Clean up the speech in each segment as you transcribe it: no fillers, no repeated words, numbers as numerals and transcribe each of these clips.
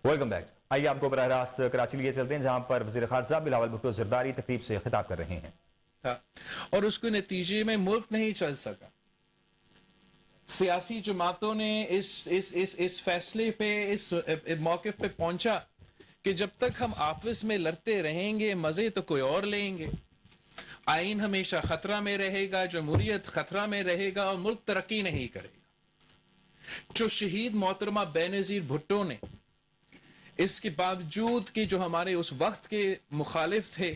Welcome back. آئیے آپ کو براہ راست کراچی لیے چلتے ہیں جہاں پر وزیر خارجہ بلاول بھٹو زرداری تقریب سے خطاب کر رہے ہیں. اور اس کے نتیجے میں ملک نہیں چل سکا. سیاسی جماعتوں نے اس فیصلے پہ اس موقف پہ پہنچا کہ جب تک ہم آپس میں لڑتے رہیں گے مزے تو کوئی اور لیں گے. آئین ہمیشہ خطرہ میں رہے گا, جمہوریت خطرہ میں رہے گا اور ملک ترقی نہیں کرے گا. جو شہید محترمہ بینظیر بھٹو نے اس کے باوجود کہ جو ہمارے اس وقت کے مخالف تھے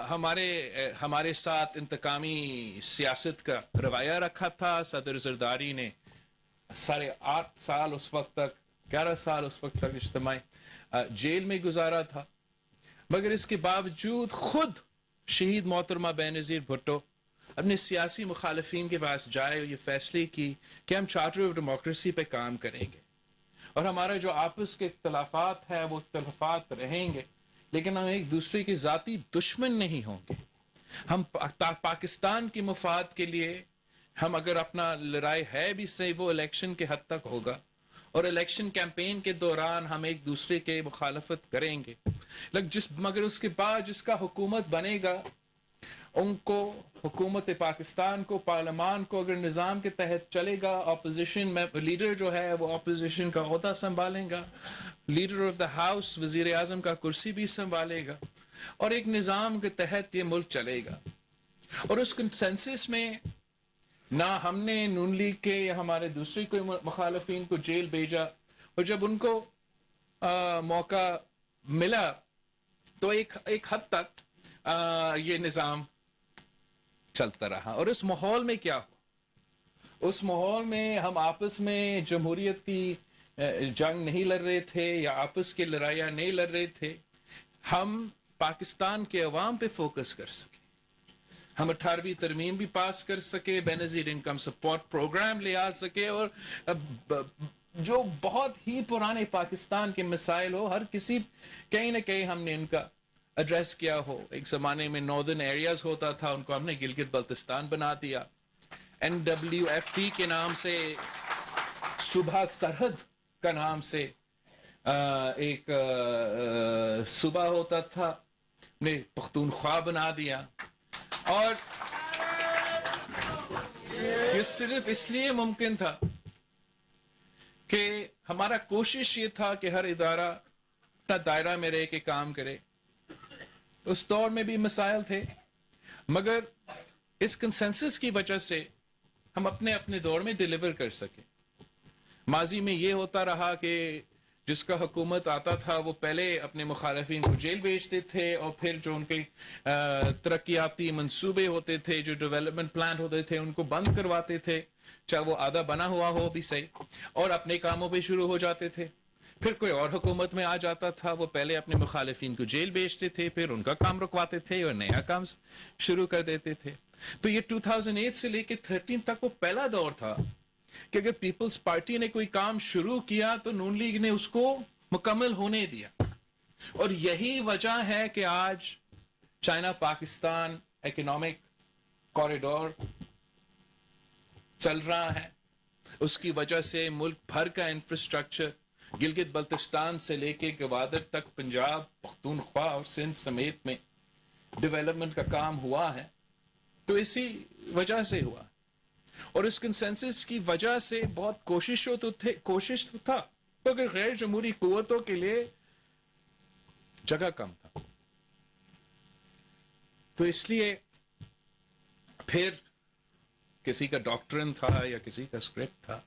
ہمارے ساتھ انتقامی سیاست کا رویہ رکھا تھا. صدر زرداری نے 8.5 سال اس وقت تک 11 سال اس وقت تک اجتماعی جیل میں گزارا تھا, مگر اس کے باوجود خود شہید محترمہ بینظیر بھٹو اپنے سیاسی مخالفین کے پاس جائے اور یہ فیصلے کی کہ ہم چارٹر آف ڈیموکریسی پہ کام کریں گے اور ہمارا جو آپس کے اختلافات ہے وہ اختلافات رہیں گے, لیکن ہم ایک دوسرے کے ذاتی دشمن نہیں ہوں گے. ہم پاکستان کے مفاد کے لیے ہم اگر اپنا لڑائی ہے بھی صحیح وہ الیکشن کے حد تک ہوگا اور الیکشن کیمپین کے دوران ہم ایک دوسرے کے مخالفت کریں گے, مگر اس کے بعد جس کا حکومت بنے گا ان کو حکومت پاکستان کو پارلیمان کو اگر نظام کے تحت چلے گا, اپوزیشن میں لیڈر جو ہے وہ اپوزیشن کا عہدہ سنبھالے گا, لیڈر آف دا ہاؤس وزیر اعظم کا کرسی بھی سنبھالے گا اور ایک نظام کے تحت یہ ملک چلے گا. اور اس کنسنسس میں نہ ہم نے نون لیگ کے یا ہمارے دوسرے کوئی مخالفین کو جیل بھیجا, اور جب ان کو موقع ملا تو ایک حد تک یہ نظام چلتا رہا. اور اس ماحول میں کیا ہو, اس ماحول میں ہم آپس میں جمہوریت کی جنگ نہیں لڑ رہے تھے یا آپس کے لڑائیاں نہیں لڑ رہے تھے, ہم پاکستان کے عوام پہ فوکس کر سکے, ہم 18ویں ترمیم بھی پاس کر سکے, بینظیر انکم سپورٹ پروگرام لے آ سکے, اور جو بہت ہی پرانے پاکستان کے مسائل ہو ہر کسی کہیں نہ کہیں ہم نے ان کا ایڈریس کیا ہو. ایک زمانے میں ناردرن ایریاز ہوتا تھا, ان کو ہم نے گلگت بلتستان بنا دیا. NWFP کے نام سے, صوبہ سرحد کا نام سے ایک صوبہ ہوتا تھا, نے پختونخوا بنا دیا. اور یہ صرف اس لیے ممکن تھا کہ ہمارا کوشش یہ تھا کہ ہر ادارہ اپنا دائرہ میں رہ کے کام کرے. اس دور میں بھی مسائل تھے, مگر اس کنسنسس کی وجہ سے ہم اپنے دور میں ڈیلیور کر سکے. ماضی میں یہ ہوتا رہا کہ جس کا حکومت آتا تھا وہ پہلے اپنے مخالفین کو جیل بھیجتے تھے اور پھر جو ان کے ترقیاتی منصوبے ہوتے تھے, جو ڈیولپمنٹ پلان ہوتے تھے, ان کو بند کرواتے تھے, چاہے وہ آدھا بنا ہوا ہو بھی صحیح, اور اپنے کاموں پہ شروع ہو جاتے تھے. پھر کوئی اور حکومت میں آ جاتا تھا, وہ پہلے اپنے مخالفین کو جیل بھیجتے تھے, پھر ان کا کام رکواتے تھے اور نیا کام شروع کر دیتے تھے. تو یہ 2008 سے لے کے 13 تک وہ پہلا دور تھا کہ اگر پیپلز پارٹی نے کوئی کام شروع کیا تو نون لیگ نے اس کو مکمل ہونے دیا. اور یہی وجہ ہے کہ آج چائنا پاکستان اکنامک کوریڈور چل رہا ہے. اس کی وجہ سے ملک بھر کا انفراسٹرکچر گلگت بلتستان سے لے کے گوادر تک, پنجاب, پختونخوا اور سندھ سمیت میں ڈیولپمنٹ کا کام ہوا ہے. تو اسی وجہ سے ہوا, اور اس کنسنسس کی وجہ سے بہت کوشش تو تھا, مگر غیر جمہوری قوتوں کے لیے جگہ کم تھا. تو اس لیے پھر کسی کا ڈاکٹرن تھا یا کسی کا اسکرپٹ تھا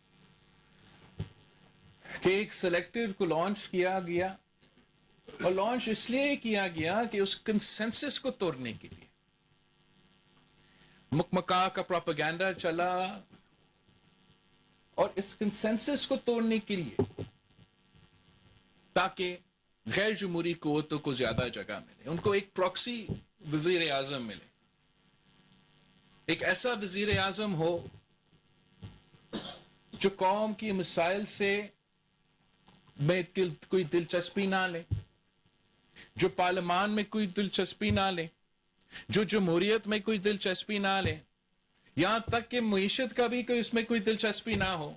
کہ ایک سلیکٹر کو لانچ کیا گیا, اور لانچ اس لیے کیا گیا کہ اس کنسنسس کو توڑنے کے لیے مکمکا کا پروپیگنڈا چلا, اور اس کنسنسس کو توڑنے کے لیے تاکہ غیر جمہوری قوتوں کو زیادہ جگہ ملے, ان کو ایک پراکسی وزیر اعظم ملے, ایک ایسا وزیر اعظم ہو جو قوم کی مسائل سے میں کوئی دلچسپی نہ لے, جو پارلیمان میں کوئی دلچسپی نہ لے, جو جمہوریت میں کوئی دلچسپی نہ لے, یہاں تک کہ معیشت کا بھی کوئی اس میں کوئی دلچسپی نہ ہو,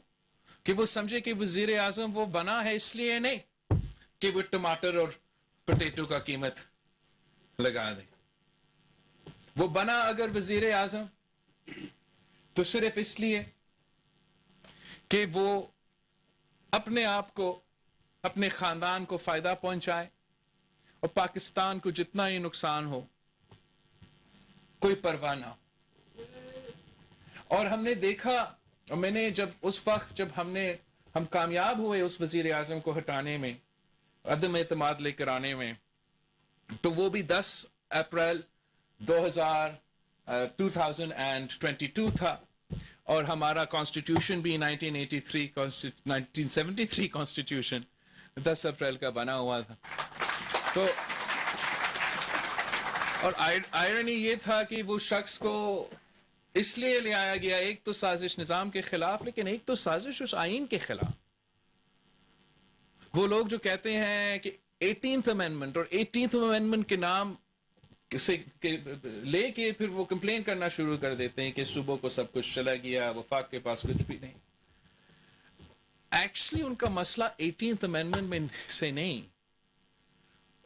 کہ وہ سمجھے کہ وزیر اعظم وہ بنا ہے اس لیے نہیں کہ وہ ٹماٹر اور پوٹیٹو کا قیمت لگا دے. وہ بنا اگر وزیر اعظم تو صرف اس لیے کہ وہ اپنے آپ کو اپنے خاندان کو فائدہ پہنچائے اور پاکستان کو جتنا ہی نقصان ہو کوئی پرواہ نہ ہو. اور ہم نے دیکھا اور میں نے جب اس وقت جب ہم کامیاب ہوئے اس وزیر اعظم کو ہٹانے میں عدم اعتماد لے کر آنے میں تو وہ بھی 10 اپریل 2022 تھا اور ہمارا کانسٹیٹیوشن بھی 1973 کانسٹیٹیوشن 10 اپریل کا بنا ہوا تھا. تو اور آئرنی یہ تھا کہ وہ شخص کو اس لیے لے آیا گیا ایک تو سازش نظام کے خلاف لیکن ایک تو سازش اس آئین کے خلاف. وہ لوگ جو کہتے ہیں کہ 18th امینڈمنٹ اور 18th امینڈمنٹ کے نام لے کے پھر وہ کمپلین کرنا شروع کر دیتے ہیں کہ صوبوں کو سب کچھ چلا گیا وفاق کے پاس کچھ بھی نہیں. ایکچولی ان کا مسئلہ 18th امینڈمنٹ میں سے نہیں,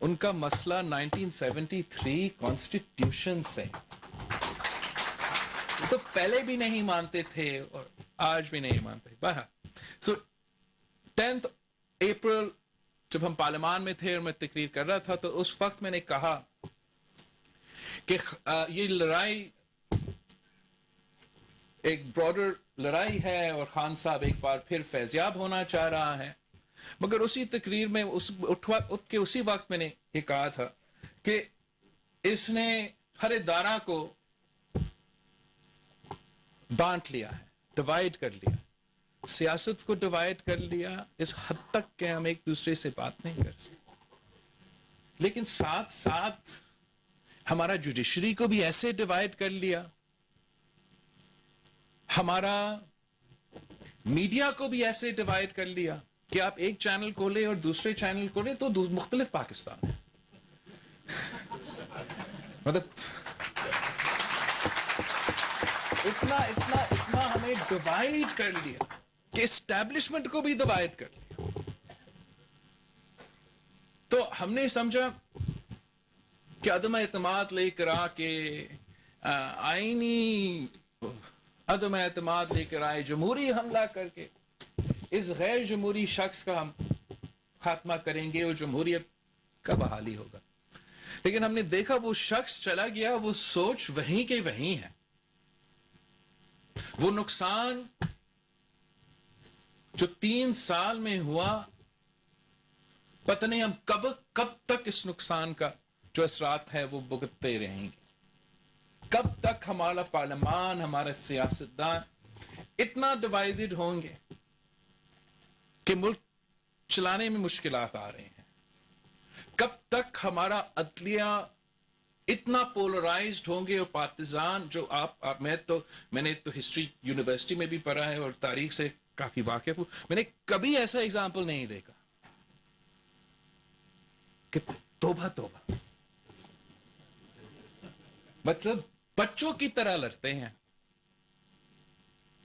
ان کا مسئلہ 1973 کانسٹیٹیوشن سے. تو پہلے بھی نہیں مانتے تھے اور آج بھی نہیں مانتے. بہرحال سو 10 اپریل جب ہم پارلیمان میں تھے اور میں تقریر کر رہا تھا تو اس وقت میں نے کہا کہ یہ لڑائی ایک براڈر لڑائی ہے اور خان صاحب ایک بار پھر فیضیاب ہونا چاہ رہا ہے. مگر اسی تقریر میں اٹھ کے اسی وقت میں نے یہ کہا تھا کہ اس نے ہر ادارہ کو بانٹ لیا ہے, ڈیوائیڈ کر لیا, سیاست کو ڈیوائیڈ کر لیا اس حد تک کہ ہم ایک دوسرے سے بات نہیں کر سکتے. لیکن ساتھ ساتھ ہمارا جوڈیشری کو بھی ایسے ڈیوائیڈ کر لیا, ہمارا میڈیا کو بھی ایسے ڈیوائیڈ کر لیا کہ آپ ایک چینل کھولے اور دوسرے چینل کھولے تو مختلف پاکستان ہے. مطلب اتنا ہمیں ڈیوائیڈ کر لیا کہ اسٹیبلشمنٹ کو بھی ڈیوائیڈ کر لیا. تو ہم نے سمجھا کہ عدم اعتماد لے کر آ کے آئینی عدم اعتماد لے کر آئے, جمہوری حملہ کر کے اس غیر جمہوری شخص کا ہم خاتمہ کریں گے اور جمہوریت کا بحالی ہوگا. لیکن ہم نے دیکھا وہ شخص چلا گیا, وہ سوچ وہیں کے وہیں ہے. وہ نقصان جو 3 سال میں ہوا پتہ نہیں ہم کب تک اس نقصان کا جو اثرات ہے وہ بھگتتے رہیں گے. کب تک ہمارا پارلیمان, ہمارے سیاستدان اتنا ڈیوائیڈڈ ہوں گے کہ ملک چلانے میں مشکلات آ رہے ہیں. کب تک ہمارا عدلیہ اتنا پولرائزڈ ہوں گے اور پارٹیزان جو میں نے تو ہسٹری یونیورسٹی میں بھی پڑھا ہے اور تاریخ سے کافی واقف ہوں. میں نے کبھی ایسا ایگزامپل نہیں دیکھا کہ توبہ مطلب بچوں کی طرح لڑتے ہیں.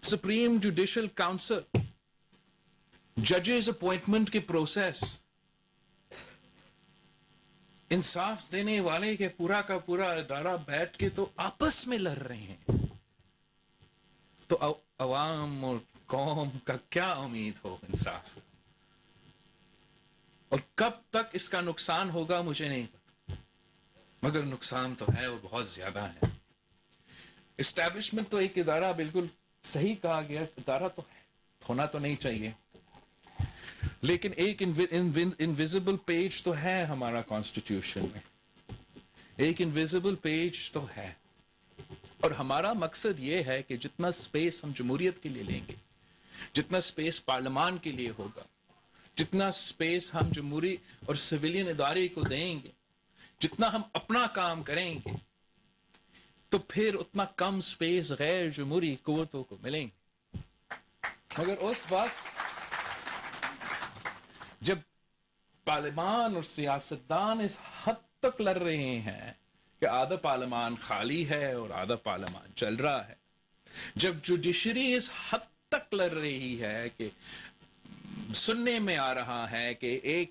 سپریم جوڈیشل کاؤنسل, ججز اپوائنٹمنٹ کے پروسیس, انصاف دینے والے کے پورا کا پورا ادارہ بیٹھ کے تو آپس میں لڑ رہے ہیں. تو عوام اور قوم کا کیا امید ہو انصاف, اور کب تک اس کا نقصان ہوگا مجھے نہیں پتا, مگر نقصان تو ہے اور بہت زیادہ ہے. اسٹیبلشمنٹ تو ایک ادارہ, بالکل صحیح کہا گیا, ادارہ تو ہونا تو نہیں چاہیے, لیکن ایک انویزیبل پیج تو ہے ہمارا کانسٹیٹیوشن میں, ایک انویزیبل پیج تو ہے. اور ہمارا مقصد یہ ہے کہ جتنا سپیس ہم جمہوریت کے لیے لیں گے, جتنا سپیس پارلیمان کے لیے ہوگا, جتنا سپیس ہم جمہوری اور سویلین ادارے کو دیں گے, جتنا ہم اپنا کام کریں گے, تو پھر اتنا کم سپیس غیر جمہوری قوتوں کو ملیں گے. مگر اس وقت جب پارلیمان اور سیاستدان اس حد تک لڑ رہے ہیں کہ آدھا پارلیمان خالی ہے اور آدھا پارلیمان چل رہا ہے, جب جوڈیشری اس حد تک لڑ رہی ہے کہ سننے میں آ رہا ہے کہ ایک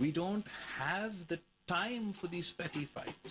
we don't have the time for these petty fights।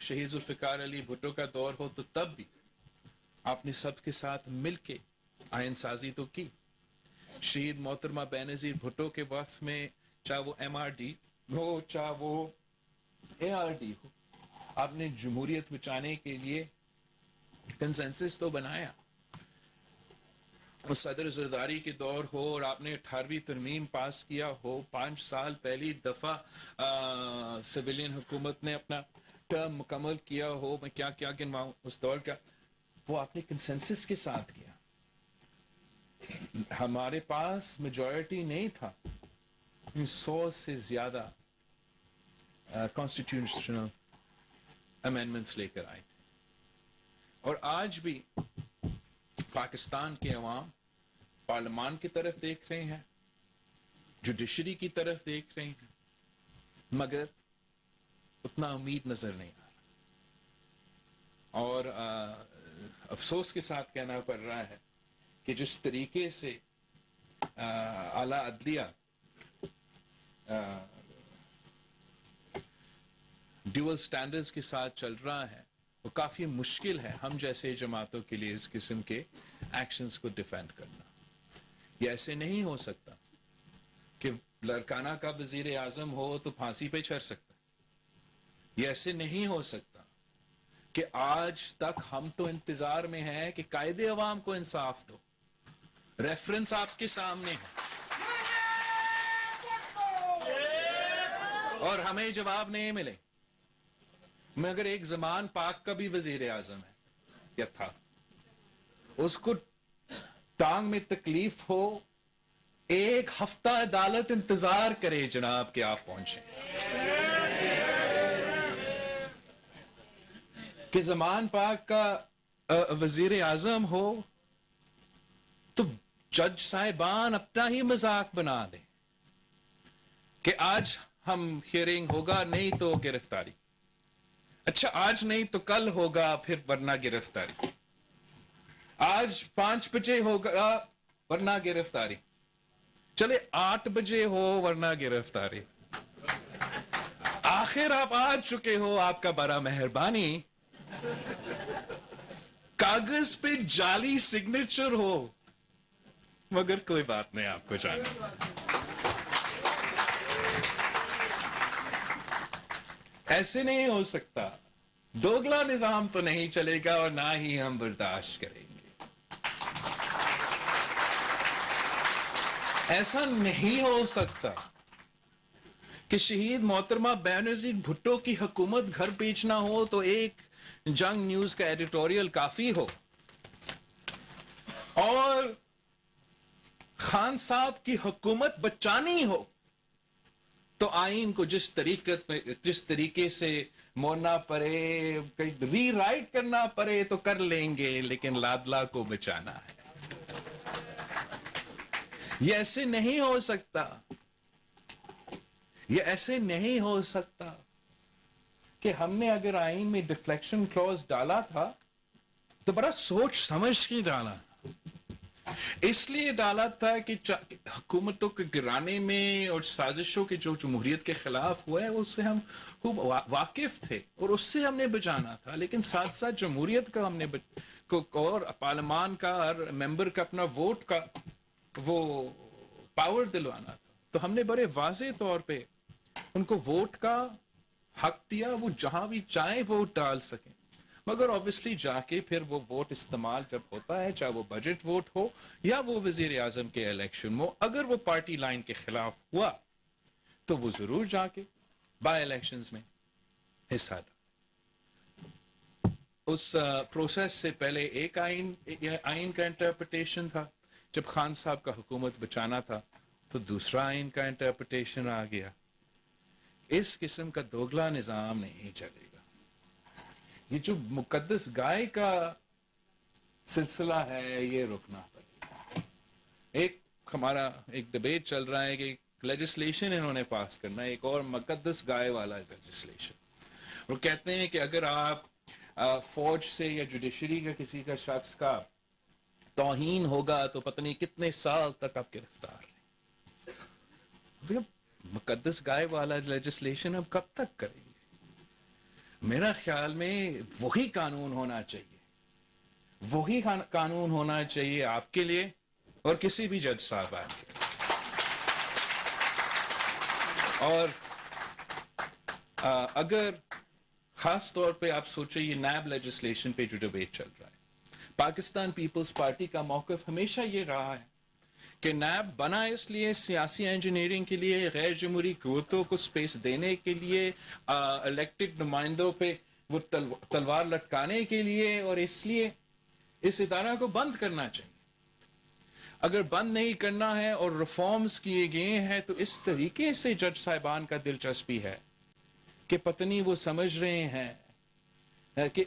شہید ذوالفقار علی بھٹو کا دور ہو تو تب بھی آپ نے سب کے ساتھ مل کے آئین سازی تو کی. شہید محترمہ بینظیر بھٹو کے وقت میں چاہے وہ MRD ہو چاہے وہ ARD ہو, آپ نے جمہوریت بچانے کے لیے کنسنسس تو بنایا. صدر زرداری کے دور ہو اور آپ نے 18ویں ترمیم پاس کیا ہو, 5 سال پہلی دفعہ سویلین حکومت نے اپنا ٹرم مکمل کیا ہو, میں کیا کیا گنواؤں اس دور کا, وہ آپ نے کنسنسس کے ساتھ کیا. ہمارے پاس میجورٹی نہیں تھا, 100 سے زیادہ کانسٹیٹیوشنل امینڈمنٹس لے کر آئے تھے. اور آج بھی پاکستان کے عوام پارلیمان کی طرف دیکھ رہے ہیں, جوڈیشری کی طرف دیکھ رہے ہیں, مگر اتنا امید نظر نہیں آ رہا. اور افسوس کے ساتھ کہنا پڑ رہا ہے کہ جس طریقے سے اعلیٰ عدلیہ ڈیول سٹینڈرز کے ساتھ چل رہا ہے, وہ کافی مشکل ہے ہم جیسے جماعتوں کے لیے اس قسم کے ایکشنز کو ڈیفینڈ کرنا. یہ ایسے نہیں ہو سکتا کہ لڑکانہ کا وزیر اعظم ہو تو پھانسی پہ چڑھ سکتا. یہ ایسے نہیں ہو سکتا کہ آج تک ہم تو انتظار میں ہیں کہ قائد عوام کو انصاف دو. ریفرنس آپ کے سامنے ہے اور ہمیں جواب نہیں ملے. مگر ایک زمان پاک کا بھی وزیر اعظم ہے یا تھا, اس کو ٹانگ میں تکلیف ہو, 1 ہفتہ عدالت انتظار کرے جناب کہ آپ پہنچیں. کہ زمان پاک کا وزیر اعظم ہو تو جج صاحبان اپنا ہی مذاق بنا دیں کہ آج ہم ہیئرنگ ہوگا, نہیں تو گرفتاری. اچھا آج نہیں تو کل ہوگا, پھر ورنہ گرفتاری. آج 5 بجے ہوگا ورنہ گرفتاری, چلے 8 بجے ہو ورنہ گرفتاری. آخر آپ آ چکے ہو, آپ کا بڑا مہربانی. کاغذ پہ جعلی سگنیچر ہو, مگر کوئی بات نہیں, آپ کو جانا. ایسے نہیں ہو سکتا. دوگلا نظام تو نہیں چلے گا اور نہ ہی ہم برداشت کریں گے. ایسا نہیں ہو سکتا کہ شہید محترمہ بینظیر بھٹو کی حکومت گھر بیچنا ہو تو ایک جنگ نیوز کا ایڈیٹوریل کافی ہو, اور خان صاحب کی حکومت بچانی ہو تو آئین کو جس طریقے سے موڑنا پڑے, ری رائٹ کرنا پڑے تو کر لیں گے, لیکن لادلا کو بچانا ہے. یہ ایسے نہیں ہو سکتا. یہ ایسے نہیں ہو سکتا کہ ہم نے اگر آئین میں ڈیفلیکشن کلوز ڈالا تھا تو بڑا سوچ سمجھ کے ڈالا. اس لیے ڈالا تھا کہ حکومتوں کے گرانے میں اور سازشوں کے جو جمہوریت کے خلاف ہوا ہے اس سے ہم خوب واقف تھے اور اس سے ہم نے بچانا تھا. لیکن ساتھ ساتھ جمہوریت کا ہم نے اور پارلیمان کا اور ممبر کا اپنا ووٹ کا وہ پاور دلوانا تھا. تو ہم نے بڑے واضح طور پہ ان کو ووٹ کا حق دیا, وہ جہاں بھی چاہیں ووٹ ڈال سکیں. مگر obviously جا کے پھر وہ ووٹ استعمال جب ہوتا ہے, چاہے وہ بجٹ ووٹ ہو یا وہ وزیر اعظم کے الیکشن ہو, اگر وہ پارٹی لائن کے خلاف ہوا تو وہ ضرور جا کے بائی الیکشنز میں حصہ لے. اس پروسیس سے پہلے ایک آئین کا انٹرپریٹیشن تھا, جب خان صاحب کا حکومت بچانا تھا تو دوسرا آئین کا انٹرپریٹیشن آ گیا. اس قسم کا دوگلا نظام نہیں چلے گا. یہ جو مقدس گائے کا سلسلہ ہے یہ رکنا پڑے گا. ہمارا ایک ڈبیٹ چل رہا ہے کہ لیجسلیشن انہوں نے پاس کرنا ہے, ایک اور مقدس گائے والا لیجسلیشن. وہ کہتے ہیں کہ اگر آپ فوج سے یا جوڈیشری کا کسی کا شخص کا توہین ہوگا تو پتہ نہیں کتنے سال تک آپ گرفتار رہیں. مقدس گائے والا لیجسلیشن ہم کب تک کریں گے؟ میرا خیال میں وہی قانون ہونا چاہیے, وہی قانون ہونا چاہیے آپ کے لیے اور کسی بھی جج صاحبان کے. اور اگر خاص طور پہ آپ سوچیں یہ نیب لیجسلیشن پہ جو ڈبیٹ چل رہا ہے, پاکستان پیپلز پارٹی کا موقف ہمیشہ یہ رہا ہے کہ نیب بنا اس لیے سیاسی انجینئرنگ کے لیے, غیر جمہوری قوتوں کو سپیس دینے کے لیے, الیکٹڈ نمائندوں پہ وہ تلوار لٹکانے کے لیے, اور اس لیے اس ادارہ کو بند کرنا چاہیے. اگر بند نہیں کرنا ہے اور ریفارمز کیے گئے ہیں تو اس طریقے سے جج صاحبان کا دلچسپی ہے کہ پتنی وہ سمجھ رہے ہیں کہ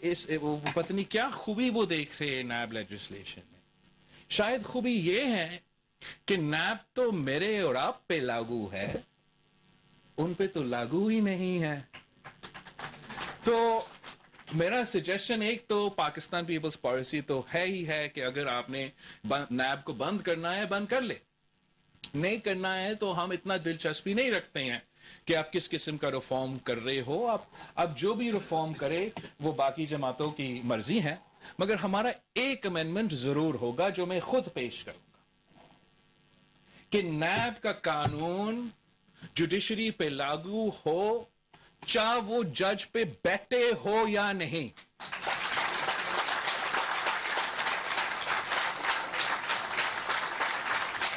پتنی کیا خوبی وہ دیکھ رہے ہیں نیب لیجسلیشن میں. شاید خوبی یہ ہے کہ نیب تو میرے اور آپ پہ لاگو ہے, ان پہ تو لاگو ہی نہیں ہے. تو میرا سجیشن ایک تو پاکستان پیپلز پالیسی تو ہے ہی ہے کہ اگر آپ نے نیب کو بند کرنا ہے بند کر لے, نہیں کرنا ہے تو ہم اتنا دلچسپی نہیں رکھتے ہیں کہ آپ کس قسم کا ریفارم کر رہے ہو. آپ جو بھی ریفارم کرے وہ باقی جماعتوں کی مرضی ہے, مگر ہمارا ایک امینڈمنٹ ضرور ہوگا جو میں خود پیش کروں گا کہ نیب کا قانون جوڈیشری پہ لاگو ہو چاہے وہ جج پہ بیٹھے ہو یا نہیں.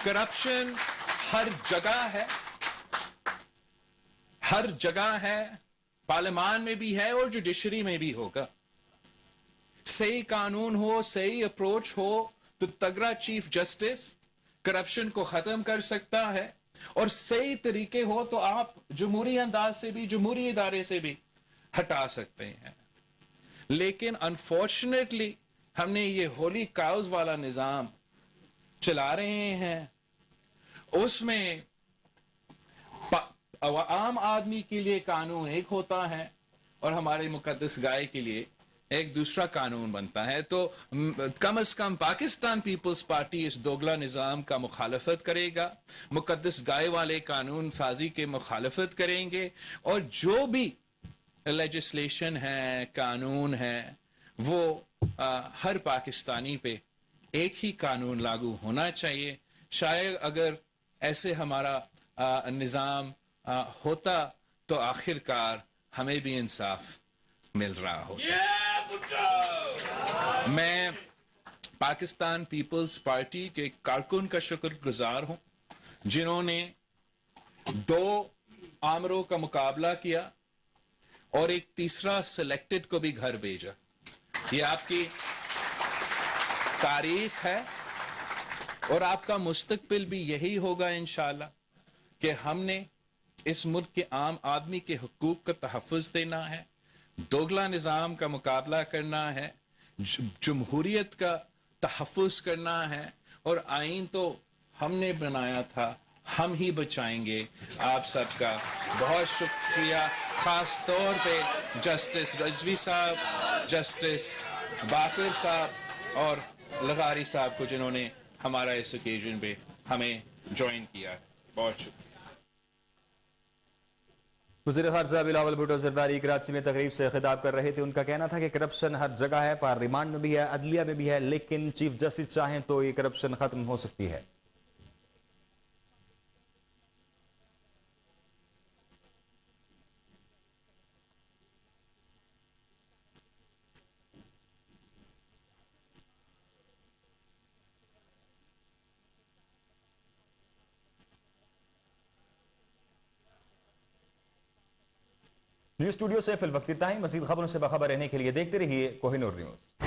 کرپشن ہر جگہ ہے, ہر جگہ ہے, پارلیمان میں بھی ہے اور جوڈیشری میں بھی ہوگا. صحیح قانون ہو, صحیح اپروچ ہو تو تگڑا چیف جسٹس کرپشن کو ختم کر سکتا ہے, اور صحیح طریقے ہو تو آپ جمہوری انداز سے بھی, جمہوری ادارے سے بھی ہٹا سکتے ہیں. لیکن انفارچونیٹلی ہم نے یہ ہولی کاؤز والا نظام چلا رہے ہیں, اس میں عام آدمی کے لیے قانون ایک ہوتا ہے اور ہمارے مقدس گائے کے لیے ایک دوسرا قانون بنتا ہے. تو کم از کم پاکستان پیپلز پارٹی اس دوگلا نظام کا مخالفت کرے گا, مقدس گائے والے قانون سازی کے مخالفت کریں گے, اور جو بھی لیجسلیشن ہے, قانون ہے, وہ ہر پاکستانی پہ ایک ہی قانون لاگو ہونا چاہیے. شاید اگر ایسے ہمارا نظام ہوتا تو آخر کار ہمیں بھی انصاف مل رہا ہوتا. میں پاکستان پیپلز پارٹی کے کارکن کا شکر گزار ہوں جنہوں نے 2 آمروں کا مقابلہ کیا اور ایک تیسرا سلیکٹڈ کو بھی گھر بھیجا. یہ آپ کی تاریخ ہے اور آپ کا مستقبل بھی یہی ہوگا انشاءاللہ کہ ہم نے اس ملک کے عام آدمی کے حقوق کا تحفظ دینا ہے, دوگلا نظام کا مقابلہ کرنا ہے, جمہوریت کا تحفظ کرنا ہے, اور آئین تو ہم نے بنایا تھا, ہم ہی بچائیں گے. آپ سب کا بہت شکریہ, خاص طور پہ جسٹس رضوی صاحب, جسٹس باقر صاحب اور لغاری صاحب کو جنہوں نے ہمارا اس اوکیزن پہ ہمیں جوائن کیا ہے. بہت شکریہ. وزیر خارجہ بلاول بھٹو زرداری کراچی میں تقریب سے خطاب کر رہے تھے. ان کا کہنا تھا کہ کرپشن ہر جگہ ہے, پارلیمان میں بھی ہے, عدلیہ میں بھی ہے, لیکن چیف جسٹس چاہیں تو یہ کرپشن ختم ہو سکتی ہے. نیوز اسٹوڈیو سے فی الوقت اتنا ہی. مزید خبروں سے باخبر رہنے کے لیے دیکھتے رہیے کوہ نور نیوز.